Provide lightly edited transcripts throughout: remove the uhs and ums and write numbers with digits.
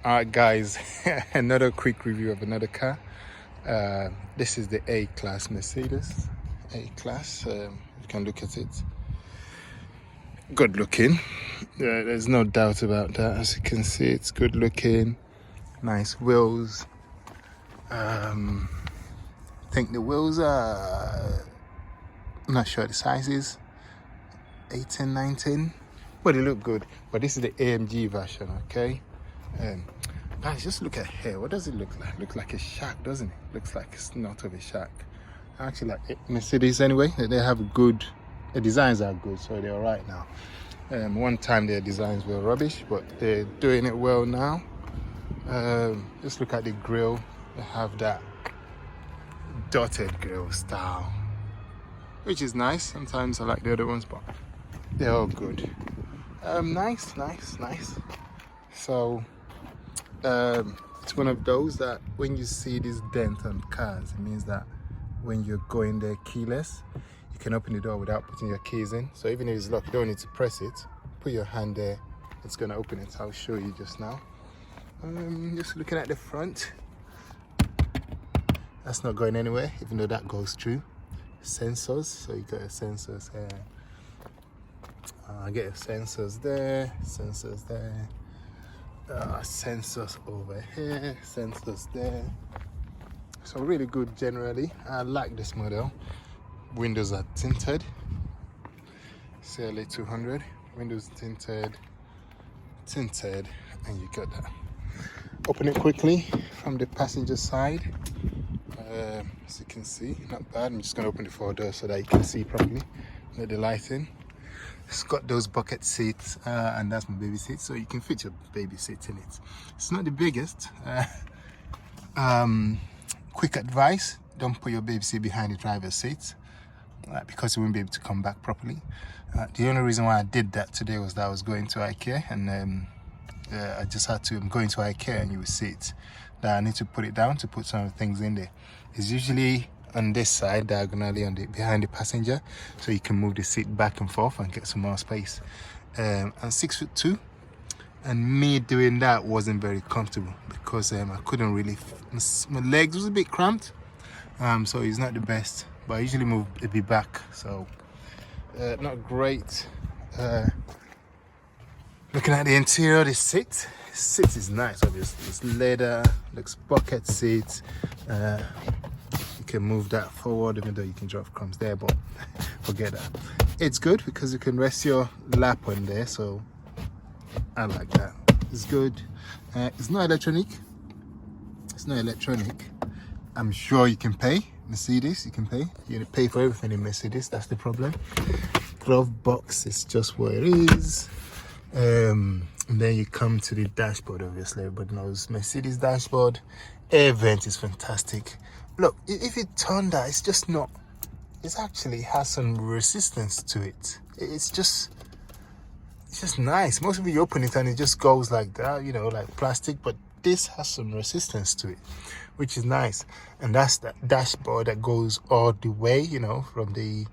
Alright guys, another quick review of another car. This is the A-Class Mercedes. A-Class, you can look at it. Good looking. There's no doubt about that. As you can see, it's good looking. Nice wheels. I think the wheels are, I'm not sure the sizes, 18, 19. But they look good. But this is the AMG version, okay? Guys, just look at here. What does it look like? Looks like a shark, doesn't it? Looks like a snot of a shark. Actually, like Mercedes anyway, they have good, the designs are good, so they're all right now. One time their designs were rubbish, but they're doing it well now. Just look at the grille. They have that dotted grille style, which is nice. Sometimes I like the other ones, but they're all good. Nice. So it's one of those that when you see this dent on cars, it means that when you're going there keyless, you can open the door without putting your keys in. So even if it's locked, you don't need to press it. Put your hand there, it's gonna open it. I'll show you just now. Just looking at the front, that's not going anywhere, even though that goes through. Sensors, so you got your sensors here. Get your sensors there, sensors there. Sensors over here, sensors there. So really good generally. I like this model. Windows are tinted. Mercedes A200. Windows tinted, and you got that. Open it quickly from the passenger side. As you can see, not bad. I'm just gonna open the 4 doors so that you can see properly. Let the light in. It's got those bucket seats, and that's my baby seat, so you can fit your baby seat in it. It's not the biggest. Quick advice: don't put your baby seat behind the driver's seat, because you won't be able to come back properly. The only reason why I did that today was that I was going to IKEA, and I just had to. I'm going to IKEA, and you will see it. That I need to put it down to put some things in there. It's usually on this side, diagonally on the behind the passenger, so you can move the seat back and forth and get some more space. I'm 6'2", and me doing that wasn't very comfortable because I couldn't really. My legs was a bit cramped, so it's not the best. But I usually move a bit back, so not great. Looking at the interior, the seat is nice. Obviously, it's leather, looks bucket seats. You can move that forward, even though you can drop crumbs there, but forget that. It's good because you can rest your lap on there, so I like that. It's good. It's not electronic. I'm sure you can pay. Mercedes, you can pay. You're gonna pay for everything in Mercedes. That's the problem. Glove box is just where it is. And then you come to the dashboard. Obviously, everybody knows Mercedes dashboard. Air vent is fantastic. Look, if you turn that, it's just not. It actually has some resistance to it. It's just nice. Most of you open it and it just goes like that, you know, like plastic. But this has some resistance to it, which is nice. And that's that dashboard that goes all the way, you know, from the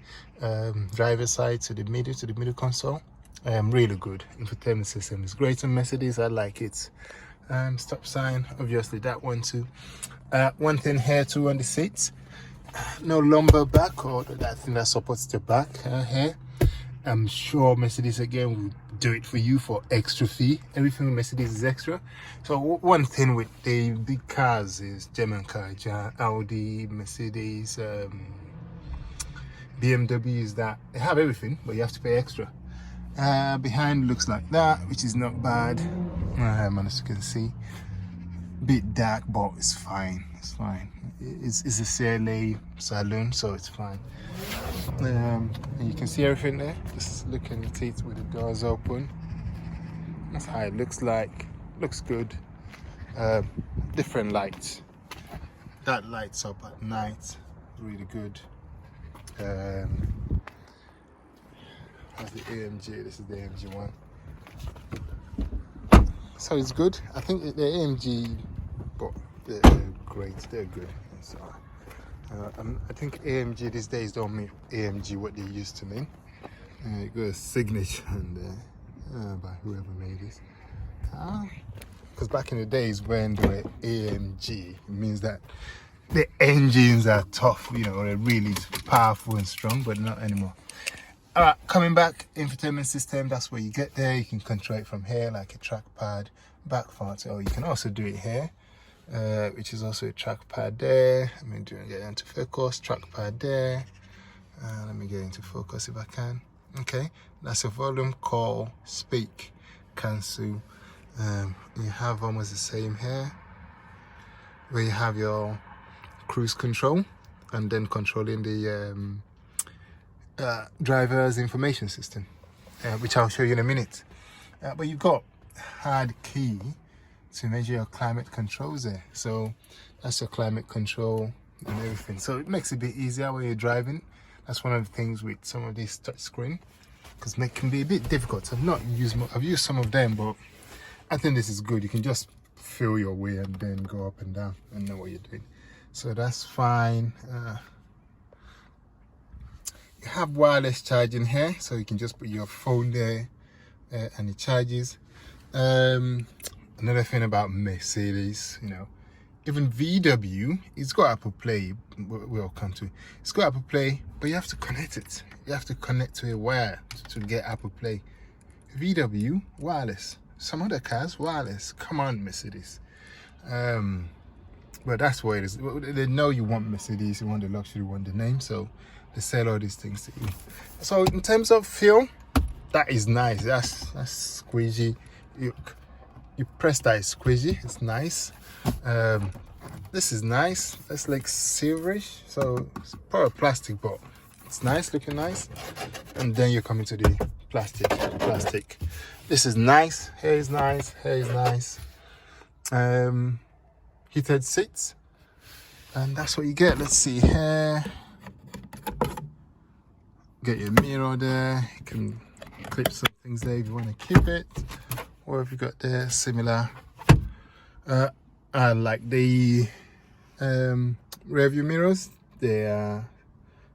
driver's side to the middle console. Really good. Infotainment system is great on Mercedes. I like it. Stop sign, obviously that one too. One thing here too on the seats, no lumbar back or that thing that supports the back here. I'm sure Mercedes again will do it for you for extra fee. Everything with Mercedes is extra. So one thing with the big cars is German cars, Audi, Mercedes, BMW, is that they have everything, but you have to pay extra. Behind looks like that, which is not bad. As you can see, bit dark, but it's fine. It's a CLA saloon, so it's fine. And you can see everything there. Just looking at it with the doors open. That's how it looks like. Looks good. Different lights. That lights up at night. Really good. That's the AMG. This is the AMG one. So it's good. I think the AMG, but they're great. They're good. So I think AMG these days don't mean AMG what they used to mean. You got a signature and by whoever made it. because back in the days when they were AMG, it means that the engines are tough, you know, they're really powerful and strong, but not anymore. All right, coming back, infotainment system, that's where you get there. You can control it from here, like a trackpad, back front, or you can also do it here, which is also a trackpad there. Let me get into focus, trackpad there. Let me get into focus if I can. Okay, that's a volume, call, speak, cancel. You have almost the same here, where you have your cruise control and then controlling the driver's information system, which I'll show you in a minute. But you've got hard key to measure your climate controls there. So that's your climate control and everything. So it makes it a bit easier when you're driving. That's one of the things with some of these touch screen, because it can be a bit difficult. I've used some of them, but I think this is good. You can just feel your way and then go up and down and know what you're doing. So that's fine. You have wireless charging here, so you can just put your phone there and it charges. Another thing about Mercedes, you know, even VW, it's got Apple Play. We'll come to. It's got Apple Play, but you have to connect it. You have to connect to a wire to get Apple Play. VW, wireless. Some other cars, wireless. Come on, Mercedes. But that's what it is. They know you want Mercedes, you want the luxury, you want the name, so they sell all these things to you. So in terms of feel, that is nice. That's squeezy. You press that, it's squeezy. It's nice. This is nice. That's like silverish, so it's probably plastic, but it's nice, looking nice. And then you come into the plastic. This is nice. Hair is nice. Hair is nice. Heated seats, and that's what you get. Let's see here. Get your mirror there. You can clip some things there if you want to keep it, or if you got there similar. I like the rear view mirrors. They are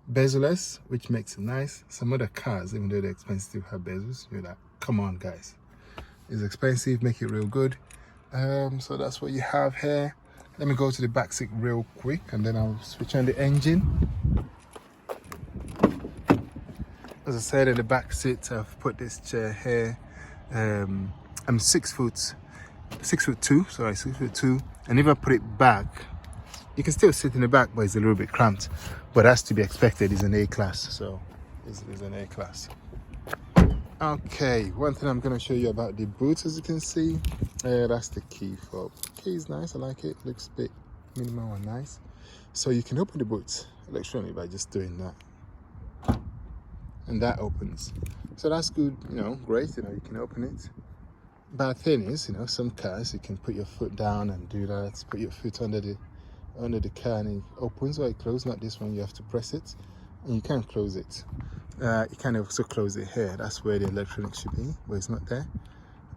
bezel-less, which makes it nice. Some other cars, even though they're expensive, have bezels. You're like, come on, guys, it's expensive. Make it real good. So that's what you have here. Let me go to the back seat real quick, and then I'll switch on the engine. As I said, in the back seat, I've put this chair here. I'm 6'2", and if I put it back, you can still sit in the back, but it's a little bit cramped. But that's to be expected. It's an A-class, so it's an A-class. Okay, one thing I'm going to show you about the boot, as you can see, that's the key fob. Key is nice, I like it. Looks a bit minimal and nice. So you can open the boot electronically by just doing that, and that opens. So that's good, you know, great. You know, you can open it. Bad thing is, you know, some cars you can put your foot down and do that. Put your foot under the car and it opens or it closes. Not this one. You have to press it, and you can't close it. You can also close it here. That's where the electronics should be, but it's not there.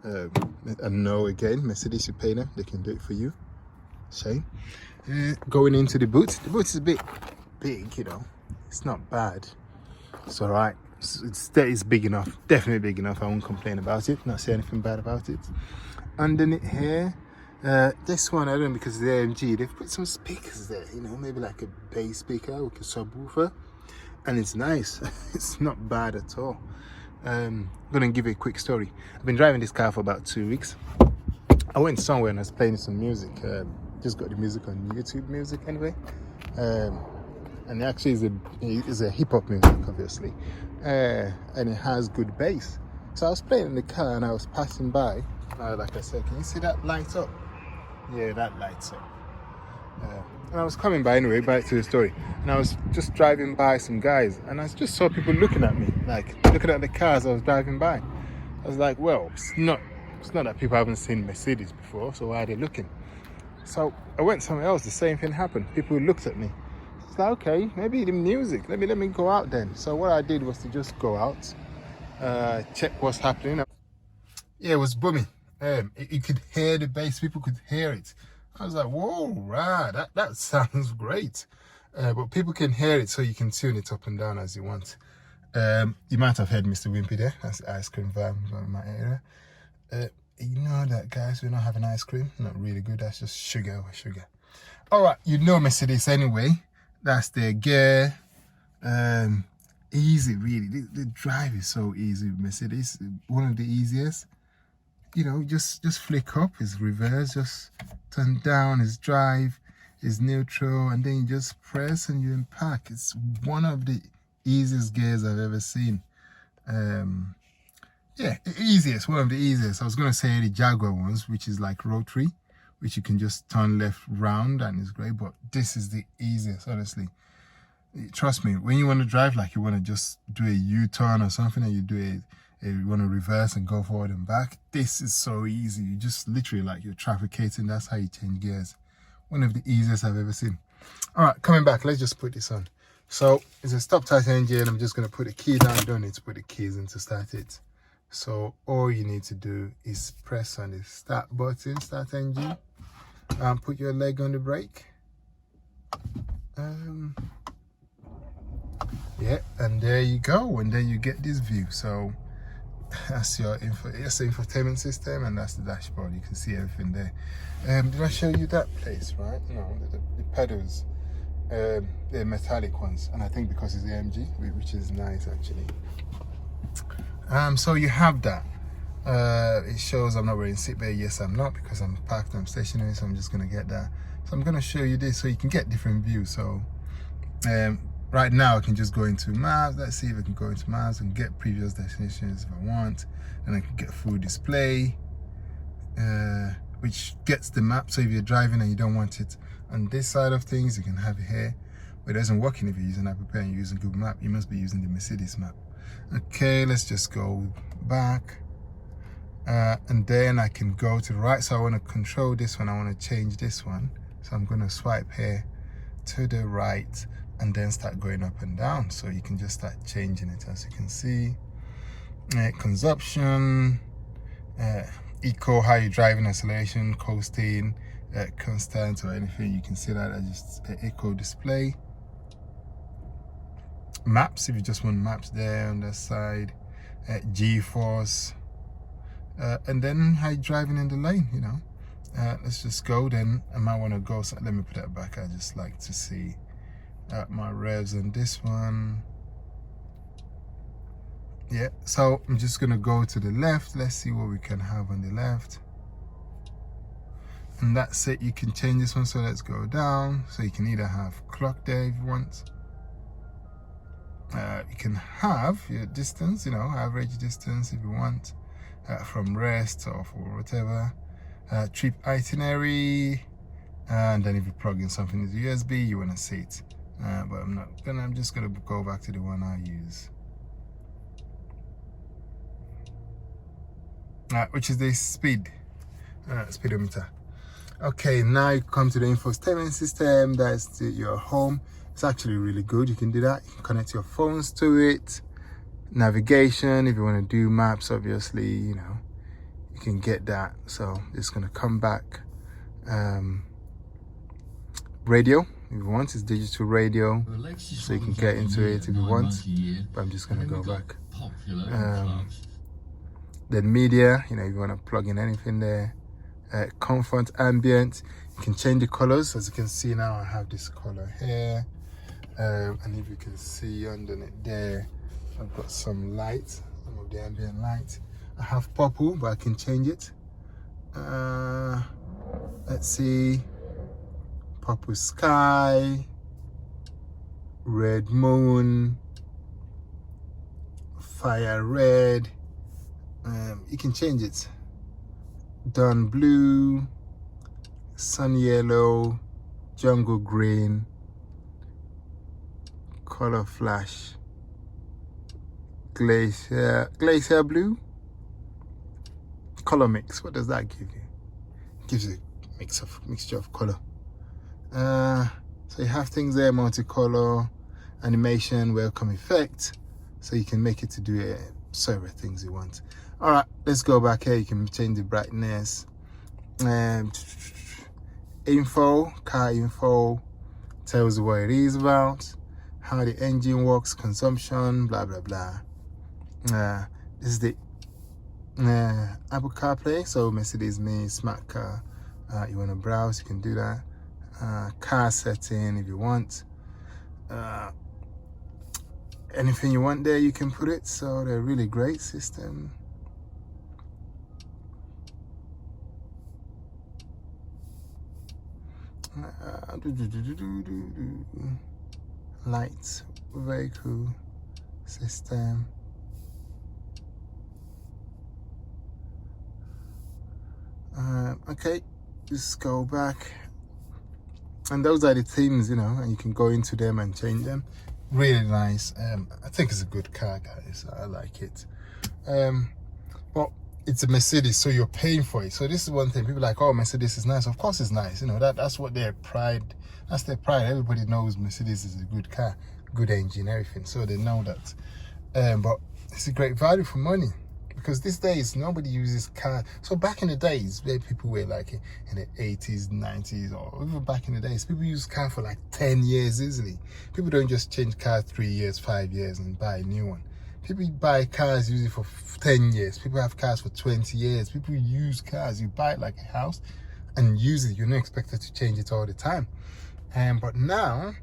And no, again, Mercedes, you pay them, they can do it for you. Shame. Going into the boot is a bit big, you know. It's not bad. It's all right. It's big enough, definitely big enough. I won't complain about it, not say anything bad about it. Underneath here, this one I don't know, because it's the AMG, they've put some speakers there, you know, maybe like a bass speaker or a subwoofer. And it's nice. It's not bad at all. I'm gonna give you a quick story. I've been driving this car for about 2 weeks. I went somewhere and I was playing some music. Just got the music on YouTube Music anyway. And it actually is a hip hop music, obviously. And it has good bass. So I was playing in the car and I was passing by. Like I said, can you see that light up? Yeah, that lights up. And I was coming by anyway, back to the story, and I was just driving by some guys, and I just saw people looking at me, like looking at the cars I was driving by. I was like, well, it's not that people haven't seen Mercedes before, so why are they looking? So I went somewhere else, the same thing happened. People looked at me. It's like, okay, maybe the music, let me go out then. So what I did was to just go out, check what's happening. Yeah, it was booming. You could hear the bass, people could hear it. I was like, whoa, right, that sounds great. But people can hear it, so you can tune it up and down as you want. You might have heard Mr. Wimpy there. That's the ice cream van in my area. you know that, guys, we're not having ice cream. Not really good. That's just sugar over sugar. All right, you know Mercedes anyway. That's their gear. Easy, really. The drive is so easy. Mercedes, one of the easiest. You know, just flick up is reverse, just turn down is drive, is neutral, and then you just press and you unpack. It's one of the easiest gears I've ever seen. Yeah, easiest, one of the easiest. I was going to say the Jaguar ones, which is like rotary, which you can just turn left round and it's great, but this is the easiest, honestly. Trust me, when you want to drive, like you want to just do a U-turn or something, and you do you want to reverse and go forward and back, this is so easy. You just literally, like, you're trafficating. That's how you change gears. One of the easiest I've ever seen. All right, coming back, let's just put this on. So it's a stop start engine. I'm just going to put the key down. You don't need to put the keys in to start it. So all you need to do is press on the start button, start engine, and put your leg on the brake. Yeah, and there you go, and then you get this view. So that's your infotainment system, and that's the dashboard. You can see everything there. Did I show you that place, right? No, the pedals, they're metallic ones, and I think because it's AMG, which is nice actually. So you have that. It shows I'm not wearing seatbelt. Yes, I'm not, because I'm parked, I'm stationary, so I'm just gonna get that. So I'm gonna show you this so you can get different views. So right now I can just go into maps. Let's see if I can go into maps and get previous destinations if I want, and I can get full display, which gets the map. So if you're driving and you don't want it on this side of things, you can have it here, but it doesn't work if you're using Apple Pay and you're using Google Map. You must be using the Mercedes map. Okay, let's just go back, and then I can go to the right. So I want to control this one, I want to change this one, so I'm going to swipe here to the right and then start going up and down. So you can just start changing it, as you can see. Consumption, eco, how you're driving, acceleration, coasting, constant, or anything. You can see that as just eco display. Maps, if you just want maps there on that side. G-force, and then how you're driving in the lane, you know. Let's just go. Then I might want to go, so let me put that back. I just like to see my revs on this one. Yeah, so I'm just gonna go to the left. Let's see what we can have on the left, and that's it. You can change this one, so let's go down. So you can either have clock there if you want. You can have your distance, you know, average distance if you want, from rest or for whatever. Trip itinerary, and then if you plug in something into USB, you want to see it. But I'm just gonna go back to the one I use, which is the speedometer. Okay, now you come to the infotainment system. That's your home. It's actually really good. You can do that. You can connect your phones to it. Navigation, if you want to do maps, obviously, you know, you can get that. So it's going to come back. Radio, if you want, it's digital radio, so you can get into it if you want. But I'm just going to go back. Then media, you know, if you want to plug in anything there. Comfort, ambient, you can change the colors. As you can see now, I have this color here, and if you can see underneath there, I've got some light, some of the ambient light. I have purple, but I can change it. Let's see, purple sky, red moon, fire red. You can change it. Dawn blue, sun yellow, jungle green, color flash, glacier blue, color mix. What does that give you? It gives you a mixture of color. So you have things there: multicolor, animation, welcome effect, so you can make it to do several things you want. All right, let's go back here. You can change the brightness. Info, car info, tells you what it is about, how the engine works, consumption, blah blah blah. This is the Apple CarPlay, so Mercedes Me, smart car. You want to browse, you can do that. Car setting if you want. Anything you want there, you can put it. So they're a really great system. Lights, vehicle system. Okay, just go back, and those are the themes, you know, and you can go into them and change them. Really nice. I think it's a good car, guys. I like it. But it's a Mercedes, so you're paying for it. So this is one thing. People are like, oh, Mercedes is nice. Of course it's nice. You know, that's what their pride. That's their pride. Everybody knows Mercedes is a good car, good engine, everything. So they know that. But it's a great value for money. Because these days, nobody uses cars. So back in the days, where people were like in the 80s, 90s, or even back in the days, people use cars for like 10 years easily. People don't just change cars 3 years, 5 years and buy a new one. People buy cars usually for 10 years. People have cars for 20 years. People use cars. You buy it like a house and use it. You're not expected to change it all the time. But now,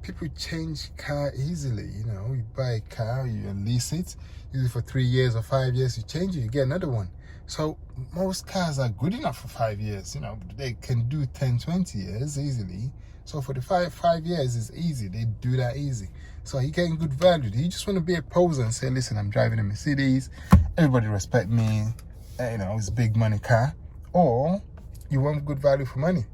people change car easily. You know, you buy a car, you lease it, use it for 3 years or 5 years, you change it, you get another one. So most cars are good enough for 5 years. You know, they can do 10, 20 years easily. So for the five years is easy. They do that easy. So you're getting good value. You just want to be a poser and say, listen, I'm driving a Mercedes. Everybody respect me. You know, it's a big money car. Or you want good value for money.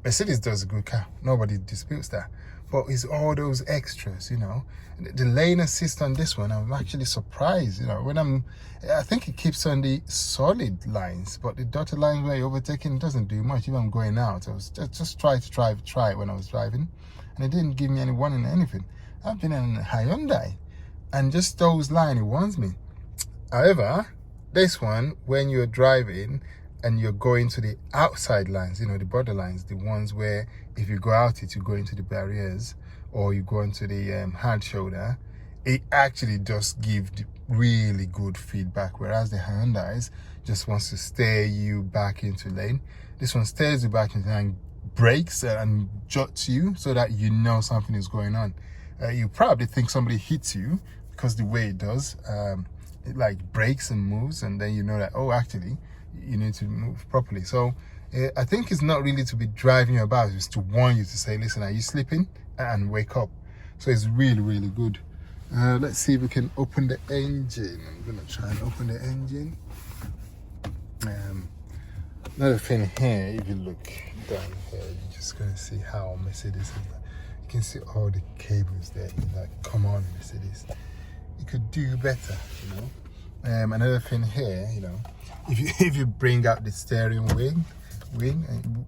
Mercedes does a good car. Nobody disputes that. But it's all those extras, you know. The lane assist on this one, I'm actually surprised, you know. I think it keeps on the solid lines, but the dotted lines where you're overtaking doesn't do much. Even I'm going out, I was just try it when I was driving, and it didn't give me any warning or anything. I've been in a Hyundai, and just those lines, it warns me. However, this one, when you're driving and you're going to the outside lines, you know, the border lines, the ones where if you go out it, you go into the barriers or you go into the hard shoulder, it actually just gives really good feedback, whereas the Hyundais just wants to steer you back into lane. This one steers you back into lane, brakes and jots you so that you know something is going on. You probably think somebody hits you because the way it does, it like brakes and moves, and then you know that, oh, actually, you need to move properly. So I think it's not really to be driving you about, it's to warn you, to say, listen, are you sleeping? And wake up. So it's really, really good. Let's see if we can open the engine. I'm gonna try and open the engine. Another thing here, if you look down here, you're just gonna see how Mercedes is. You can see all the cables there. You're like, come on, Mercedes, you could do better, you know. Another thing here, you know, if you bring out the steering wheel and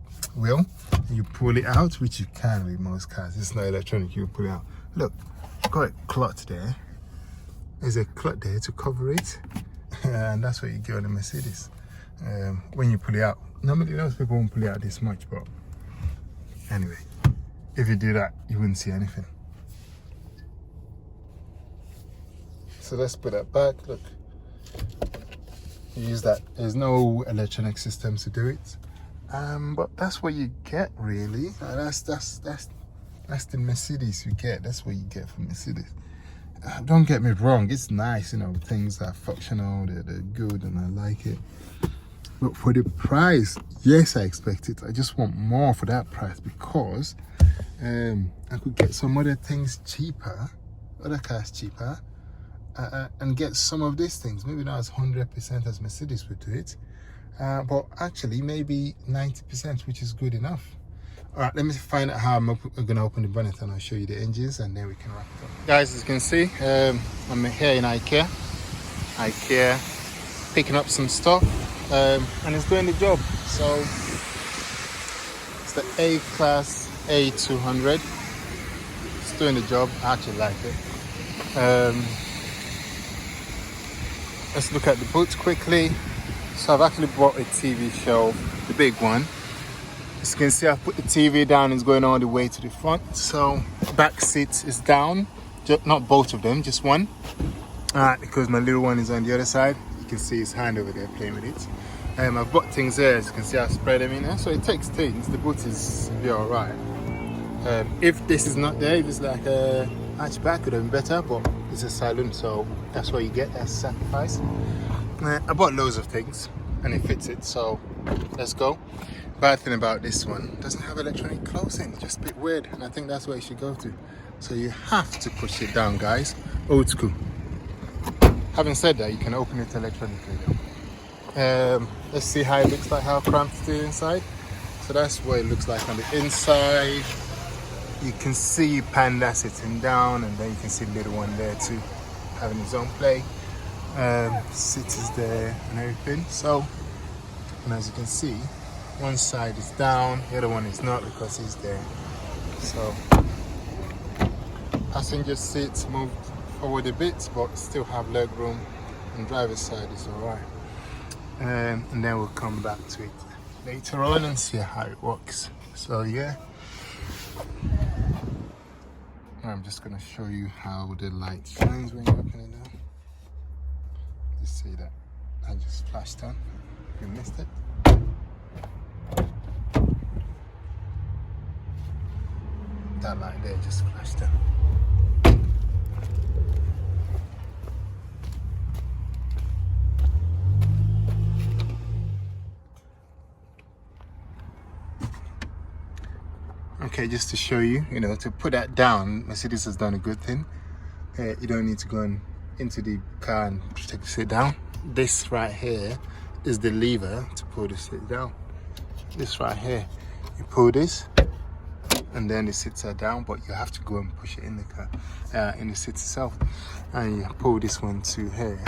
you pull it out, which you can with most cars, it's not electronic, you pull it out. Look, got a clot there. There's a clot there to cover it, and that's what you get on a Mercedes. When you pull it out, normally those people won't pull it out this much, but anyway, if you do that, you wouldn't see anything. So let's put that back. Look, you use that. There's no electronic system to do it, but that's what you get, really. That's the Mercedes you get. That's what you get from Mercedes. Don't get me wrong, it's nice, you know, things are functional, they're good, and I like it. But for the price, yes, I expect it. I just want more for that price, because I could get some other things cheaper, other cars cheaper, and get some of these things. Maybe not as 100% as Mercedes would do it, but actually maybe 90%, which is good enough. All right, let me find out how I'm going to open the bonnet, and I'll show you the engines, and then we can wrap it up. Guys, as you can see, I'm here in IKEA, picking up some stuff, and it's doing the job. So it's the A-Class A200. It's doing the job. I actually like it. Let's look at the boots quickly. So I've actually bought a TV show, the big one. As you can see, I've put the TV down, it's going all the way to the front. So back seat is down, not both of them, just one. Because my little one is on the other side. You can see his hand over there playing with it. I've got things there, as you can see I spread them in there, so it takes things. The boot is be alright. If this is not there, if it's like a hatchback, it would have been better, but it's a saloon, so that's what you get as a sacrifice. I bought loads of things and it fits it, so let's go. Bad thing about this one, doesn't have electronic closing, just a bit weird, and I think that's where you should go to. So you have to push it down, guys. Old school. Having said that, you can open it electronically though. Let's see how it looks like, how cramped it is inside. So that's what it looks like on the inside. You can see Panda sitting down, and then you can see the little one there too, having his own play. Seat is there and everything. So, and as you can see, one side is down, the other one is not because he's there. So, passenger seats moved forward a bit, but still have leg room, and driver's side is alright. And then we'll come back to it later on and see how it works. So yeah, I'm just gonna show you how the light shines when you open it now. Just see that I just flashed on. If you missed it. That light there just flashed on. Okay, just to show you, to put that down, Mercedes has done a good thing. You don't need to go into the car and take the seat down. This right here is the lever to pull the seat down. This right here, you pull this, and then the seats are down, but you have to go and push it in the car, in the seat itself. And you pull this one to here,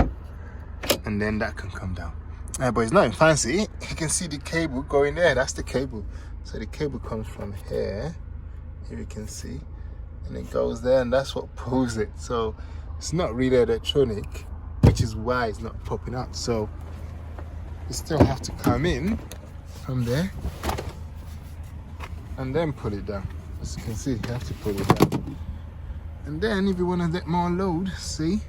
and then that can come down. But it's nothing fancy. You can see the cable going there. That's the cable. So the cable comes from here you can see, and it goes there, and that's what pulls it. So it's not really electronic, which is why it's not popping out. So you still have to come in from there and then pull it down. As you can see, you have to pull it down. And then if you want to get more load, see,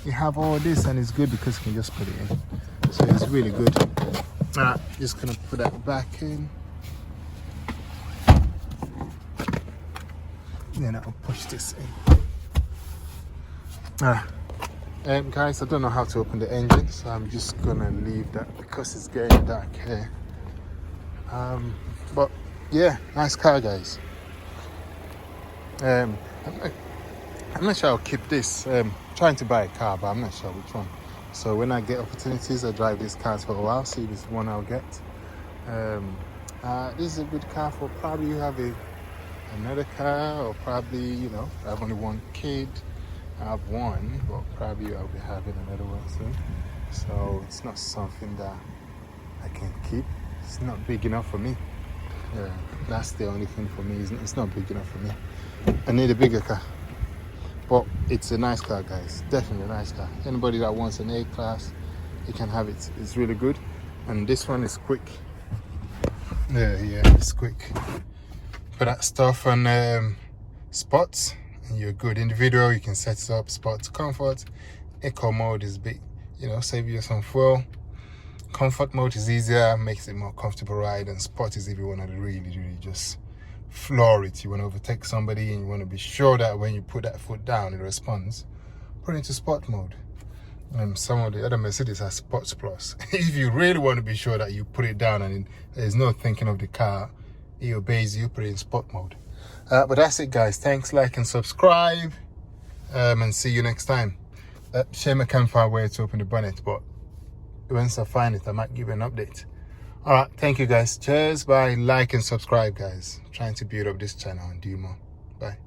you have all this, and it's good because you can just put it in. So it's really good. Just gonna put that back in. Then I'll push this in. Guys, I don't know how to open the engine, so I'm just gonna leave that because it's getting dark here. But yeah, nice car, guys. I'm not sure I'll keep this. Trying to buy a car, but I'm not sure which one. So when I get opportunities, I drive these cars for a while, see if it's one I'll get. This is a good car for probably you have another car, or probably, I have only one kid. I have one, but probably I'll be having another one soon. So it's not something that I can keep. It's not big enough for me. That's the only thing for me. It's not big enough for me. I need a bigger car. But it's a nice car, guys. Definitely a nice car. Anybody that wants an A-class, you can have it. It's really good. And this one is quick. Yeah, it's quick. Put that stuff on spots, and you're good. Individual, you can set it up. Sport, comfort. Eco mode is big, save you some fuel. Comfort mode is easier, makes it more comfortable ride. And sport is if you want to really just floor it. You want to overtake somebody, and you want to be sure that when you put that foot down, it responds. Put it into sport mode. Some of the other Mercedes has Sports Plus. If you really want to be sure that you put it down and there's no thinking of the car, it obeys you, put it in sport mode. But that's it, guys. Thanks, like and subscribe, and see you next time. Shame I can't find where to open the bonnet, but once I find it, I might give you an update. All right, thank you, guys. Cheers, bye. Like and subscribe, guys. I'm trying to build up this channel and do more. Bye.